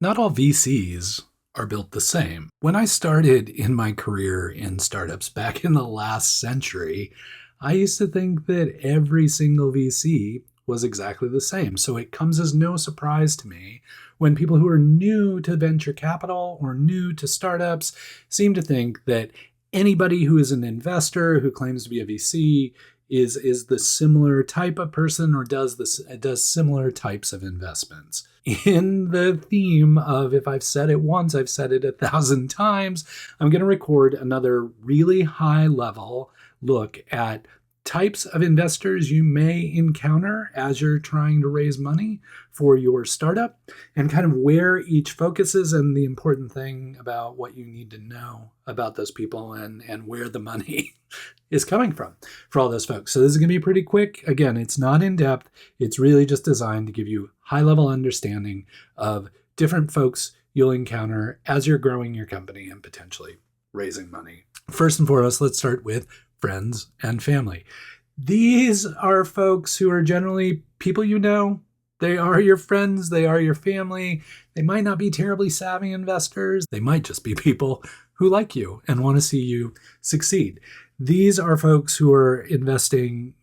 Not all VCs are built the same. When I started in my career in startups back in the last century, I used to think that every single VC was exactly the same. So it comes as no surprise to me when people who are new to venture capital or new to startups seem to think that anybody who is an investor who claims to be a VC is the similar type of person or does similar types of investments. In the theme of if I've said it once, I've said it 1,000 times, I'm going to record another really high level look at types of investors you may encounter as you're trying to raise money for your startup and kind of where each focuses and the important thing about what you need to know about those people and where the money is coming from for all those folks. So this is going to be pretty quick. Again, it's not in depth. It's really just designed to give you high level understanding of different folks you'll encounter as you're growing your company and potentially raising money. First and foremost, let's start with friends and family. These are folks who are generally people you know. They are your friends. They are your family. They might not be terribly savvy investors. They might just be people who like you and want to see you succeed. These are folks who are investing,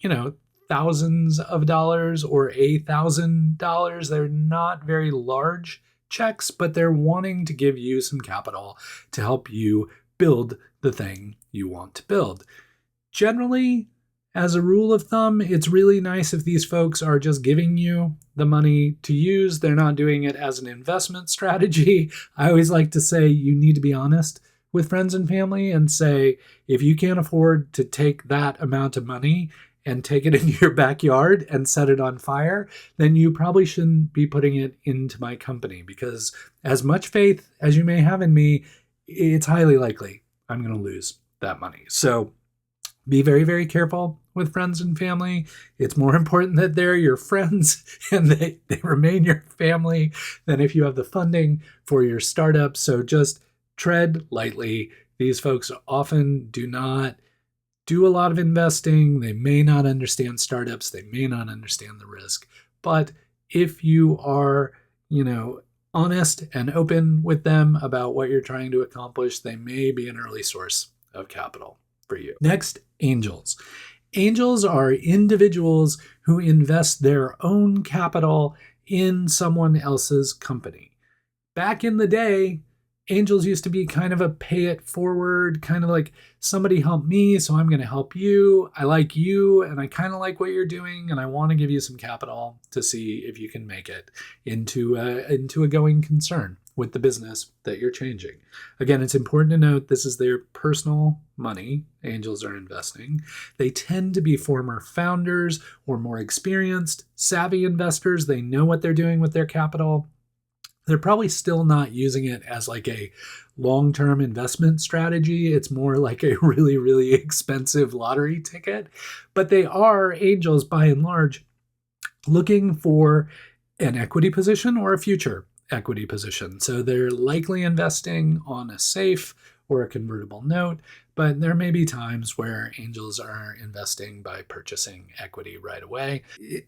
thousands of dollars or $1,000. They're not very large checks, but they're wanting to give you some capital to help you build the thing you want to build. Generally, as a rule of thumb, it's really nice if these folks are just giving you the money to use. They're not doing it as an investment strategy. I always like to say you need to be honest with friends and family and say, if you can't afford to take that amount of money and take it into your backyard and set it on fire, then you probably shouldn't be putting it into my company, because as much faith as you may have in me, it's highly likely I'm going to lose that money. So be very, very careful with friends and family. It's more important that they're your friends and they remain your family than if you have the funding for your startup. So just tread lightly. These folks often do not do a lot of investing. They may not understand startups. They may not understand the risk. But if you are, honest and open with them about what you're trying to accomplish, they may be an early source of capital for you. Next, angels. Angels are individuals who invest their own capital in someone else's company. Back in the day, angels used to be kind of a pay it forward, kind of like somebody helped me, so I'm going to help you. I like you, and I kind of like what you're doing, and I want to give you some capital to see if you can make it into a going concern with the business that you're changing. Again, it's important to note this is their personal money angels are investing. They tend to be former founders or more experienced, savvy investors. They know what they're doing with their capital. They're probably still not using it as like a long-term investment strategy. It's more like a really, really expensive lottery ticket. But they are angels, by and large, looking for an equity position or a future equity position. So they're likely investing on a safe or a convertible note, but there may be times where angels are investing by purchasing equity right away.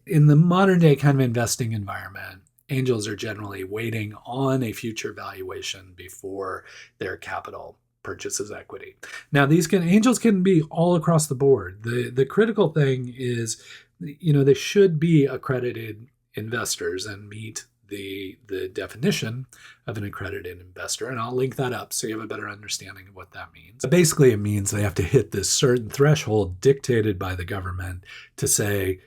In the modern day kind of investing environment, angels are generally waiting on a future valuation before their capital purchases equity. Now, angels can be all across the board. The critical thing is, they should be accredited investors and meet the definition of an accredited investor. And I'll link that up so you have a better understanding of what that means. But basically, it means they have to hit this certain threshold dictated by the government to say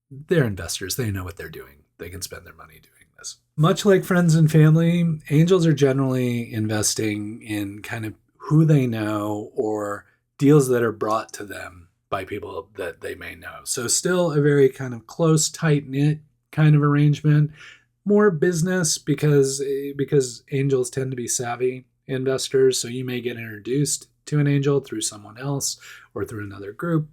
they're investors. They know what they're doing. They can spend their money doing this. Much like friends and family, angels are generally investing in kind of who they know or deals that are brought to them by people that they may know. So still a very kind of close, tight-knit kind of arrangement. More business because angels tend to be savvy investors. So you may get introduced to an angel through someone else or through another group.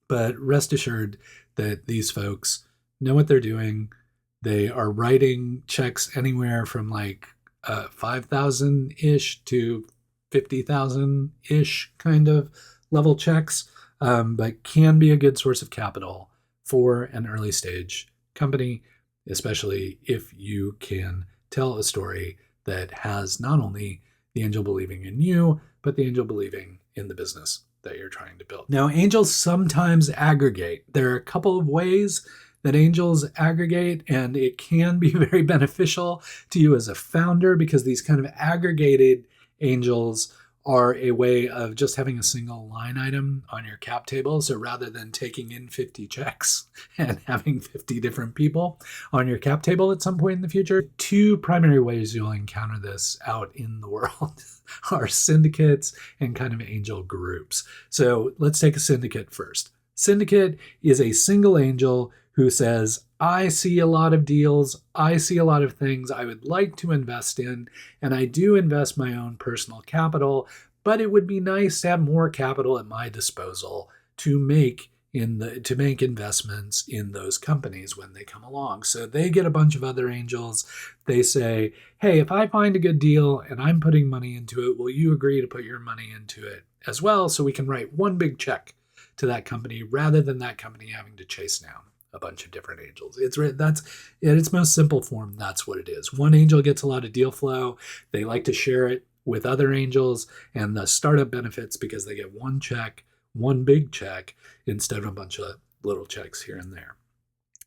But rest assured that these folks know what they're doing. They are writing checks anywhere from like 5,000-ish to 50,000-ish kind of level checks, but can be a good source of capital for an early stage company, especially if you can tell a story that has not only the angel believing in you, but the angel believing in the business that you're trying to build. Now, angels sometimes aggregate. There are a couple of ways that angels aggregate, and it can be very beneficial to you as a founder because these kind of aggregated angels are a way of just having a single line item on your cap table. So rather than taking in 50 checks and having 50 different people on your cap table at some point in the future, two primary ways you'll encounter this out in the world are syndicates and kind of angel groups. So let's take a syndicate first. Syndicate is a single angel who says, I see a lot of deals, I see a lot of things I would like to invest in, and I do invest my own personal capital, but it would be nice to have more capital at my disposal to make investments in those companies when they come along. So they get a bunch of other angels. They say, hey, if I find a good deal and I'm putting money into it, will you agree to put your money into it as well so we can write one big check to that company rather than that company having to chase down a bunch of different angels. That's in its most simple form. That's what it is. One angel gets a lot of deal flow. They like to share it with other angels, and the startup benefits because they get one check, one big check, instead of a bunch of little checks here and there.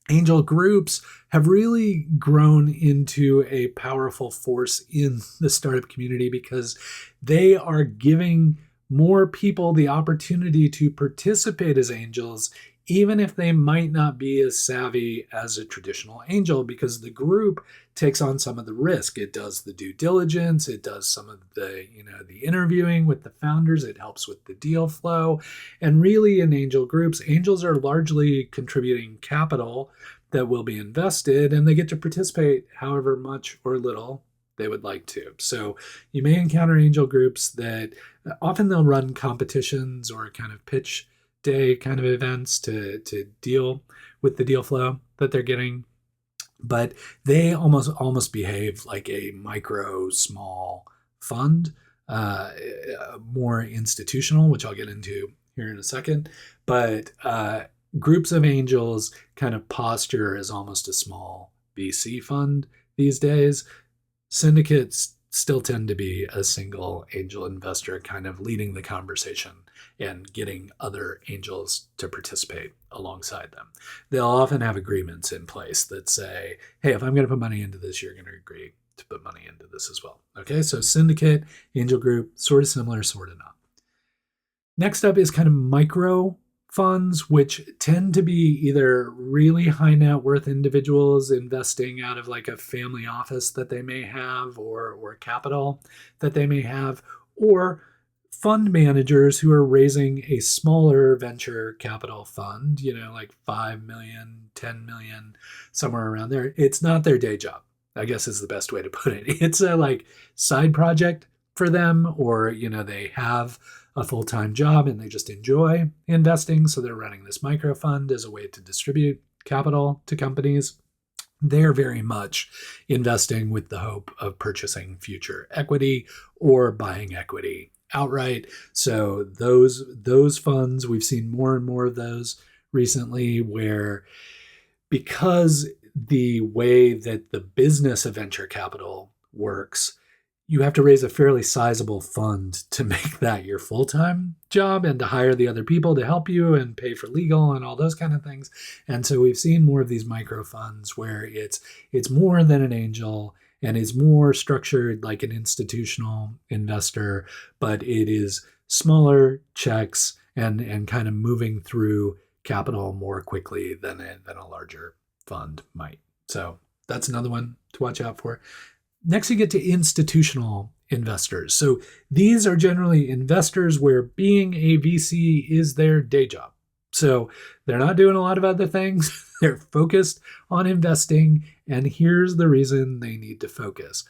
Angel groups have really grown into a powerful force in the startup community because they are giving more people the opportunity to participate as angels, even if they might not be as savvy as a traditional angel, because the group takes on some of the risk. It does the due diligence. It does some of the interviewing with the founders. It helps with the deal flow. And really in angel groups, angels are largely contributing capital that will be invested, and they get to participate however much or little they would like to. So you may encounter angel groups that often they'll run competitions or kind of pitch day kind of events to deal with the deal flow that they're getting, but they almost behave like a micro small fund, more institutional, which I'll get into here in a second. But groups of angels kind of posture as almost a small VC fund these days. Syndicates still tend to be a single angel investor kind of leading the conversation and getting other angels to participate alongside them. They'll often have agreements in place that say, hey, if I'm going to put money into this, you're going to agree to put money into this as well. Okay, so syndicate, angel group, sort of similar, sort of not. Next up is kind of micro funds, which tend to be either really high net worth individuals investing out of like a family office that they may have or capital that they may have, or fund managers who are raising a smaller venture capital fund, like 5 million, 10 million, somewhere around there. It's not their day job, I guess is the best way to put it. It's a like side project for them, or, they have a full-time job and they just enjoy investing. So they're running this micro fund as a way to distribute capital to companies. They're very much investing with the hope of purchasing future equity or buying equity outright. So those funds, we've seen more and more of those recently, where because the way that the business of venture capital works, you have to raise a fairly sizable fund to make that your full-time job and to hire the other people to help you and pay for legal and all those kind of things. And so we've seen more of these micro funds where it's more than an angel and is more structured like an institutional investor, but it is smaller checks and kind of moving through capital more quickly than a larger fund might. So that's another one to watch out for. Next, you get to institutional investors. So these are generally investors where being a VC is their day job. So they're not doing a lot of other things. They're focused on investing. And here's the reason they need to focus.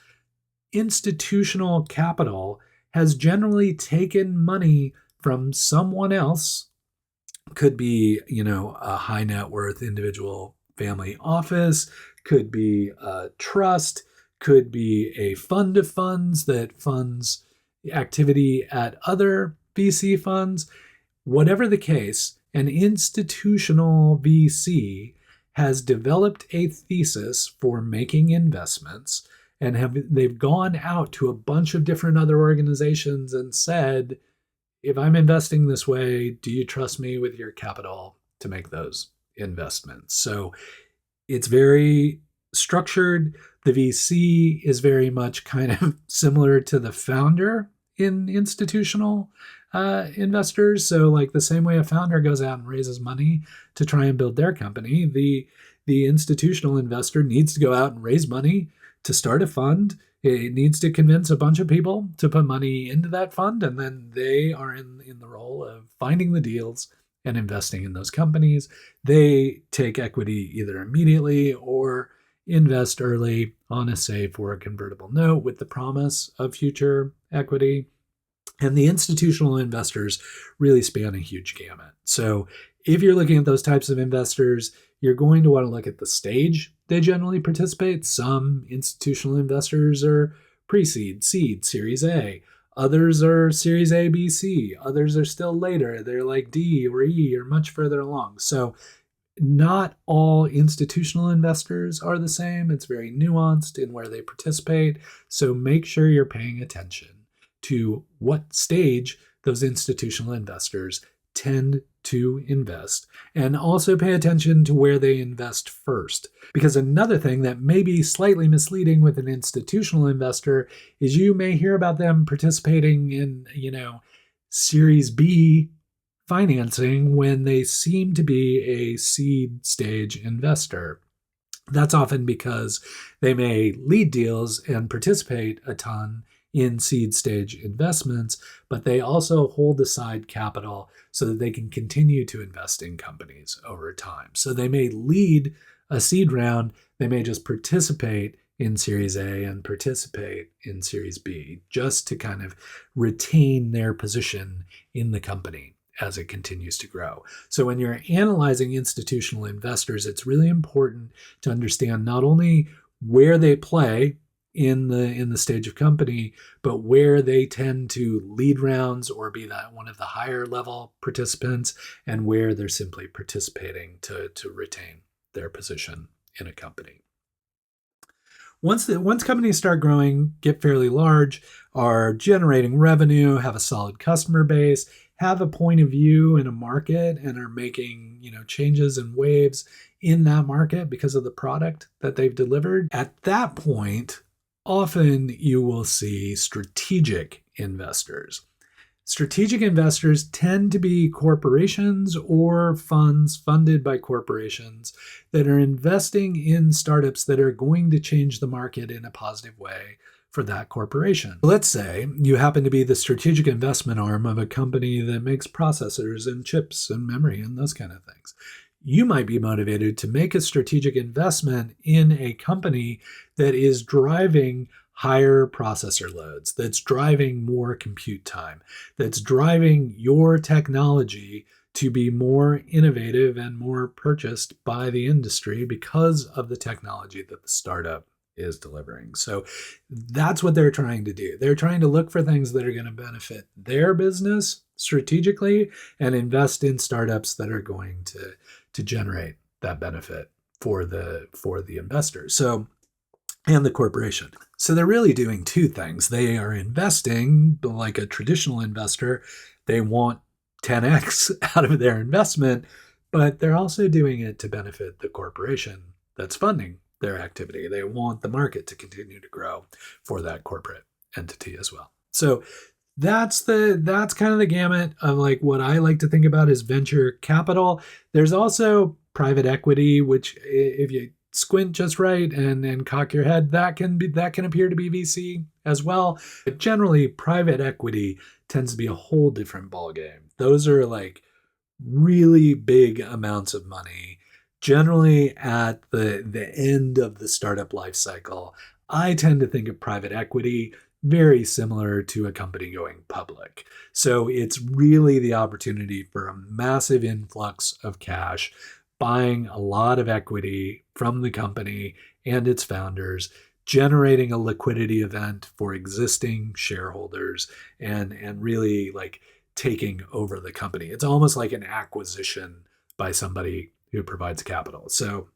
Institutional capital has generally taken money from someone else. Could be, a high net worth individual family office, could be a trust, could be a fund of funds that funds activity at other VC funds. Whatever the case, an institutional VC has developed a thesis for making investments, and they've gone out to a bunch of different other organizations and said, if I'm investing this way, do you trust me with your capital to make those investments? So it's very structured. The VC is very much kind of similar to the founder in institutional investors. So, like the same way a founder goes out and raises money to try and build their company, the institutional investor needs to go out and raise money to start a fund. It needs to convince a bunch of people to put money into that fund, and then they are in the role of finding the deals and investing in those companies. They take equity either immediately or invest early on a safe or a convertible note with the promise of future equity. And the institutional investors really span a huge gamut. So if you're looking at those types of investors, you're going to want to look at the stage they generally participate. Some institutional investors are pre-seed, seed, Series A. Others are Series A, B, C. Others are still later. They're like D or E or much further along. So not all institutional investors are the same. It's very nuanced in where they participate. So make sure you're paying attention to what stage those institutional investors tend to invest, and also pay attention to where they invest first. Because another thing that may be slightly misleading with an institutional investor is you may hear about them participating in, Series B financing when they seem to be a seed stage investor. That's often because they may lead deals and participate a ton in seed stage investments, but they also hold aside capital so that they can continue to invest in companies over time. So they may lead a seed round, they may just participate in Series A and participate in Series B just to kind of retain their position in the company as it continues to grow. So when you're analyzing institutional investors, it's really important to understand not only where they play in the stage of company, but where they tend to lead rounds or be that one of the higher level participants, and where they're simply participating to retain their position in a company. Once companies start growing, get fairly large, are generating revenue, have a solid customer base, have a point of view in a market, and are making changes and waves in that market because of the product that they've delivered, at that point, often you will see strategic investors. Strategic investors tend to be corporations or funds funded by corporations that are investing in startups that are going to change the market in a positive way for that corporation. Let's say you happen to be the strategic investment arm of a company that makes processors and chips and memory and those kind of things. You might be motivated to make a strategic investment in a company that is driving higher processor loads, that's driving more compute time, that's driving your technology to be more innovative and more purchased by the industry because of the technology that the startup is delivering. So that's what they're trying to do. They're trying to look for things that are going to benefit their business strategically and invest in startups that are going to generate that benefit for the investors. And the corporation. So they're really doing two things. They are investing like a traditional investor. They want 10x out of their investment, but they're also doing it to benefit the corporation that's funding their activity. They want the market to continue to grow for that corporate entity as well. So that's kind of the gamut of like what I like to think about as venture capital. There's also private equity, which if you squint just right and cock your head, that can appear to be VC as well. But generally, private equity tends to be a whole different ballgame. Those are like really big amounts of money, generally at the end of the startup life cycle. I tend to think of private equity very similar to a company going public. So it's really the opportunity for a massive influx of cash, buying a lot of equity from the company and its founders, generating a liquidity event for existing shareholders, and really like taking over the company. It's almost like an acquisition by somebody who provides capital. So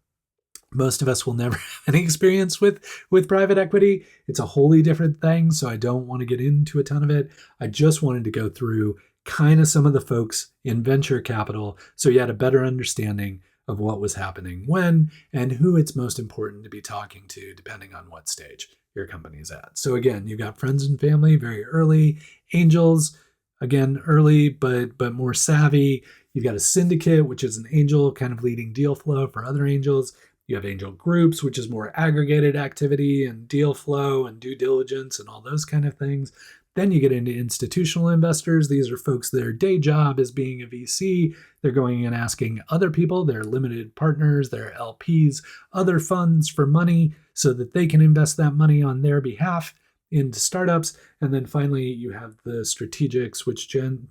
Most of us will never have any experience with private equity. It's a wholly different thing, so I don't want to get into a ton of it. I just wanted to go through kind of some of the folks in venture capital so you had a better understanding of what was happening when and who it's most important to be talking to, depending on what stage your company's at. So again, you've got friends and family very early, angels, again, early but more savvy. You've got a syndicate, which is an angel kind of leading deal flow for other angels. You have angel groups, which is more aggregated activity and deal flow and due diligence and all those kind of things. Then you get into institutional investors. These are folks, their day job is being a VC. They're going and asking other people, their limited partners, their LPs, other funds for money so that they can invest that money on their behalf into startups. And then finally, you have the strategics, which tend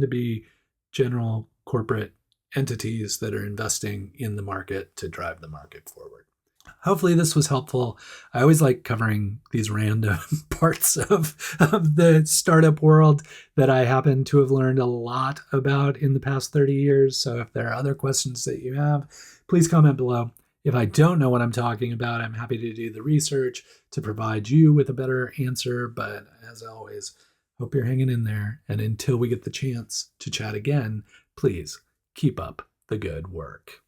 to be general corporate entities that are investing in the market to drive the market forward. Hopefully this was helpful. I always like covering these random parts of the startup world that I happen to have learned a lot about in the past 30 years. So if there are other questions that you have, please comment below. If I don't know what I'm talking about, I'm happy to do the research to provide you with a better answer. But as always, hope you're hanging in there. And until we get the chance to chat again, please keep up the good work.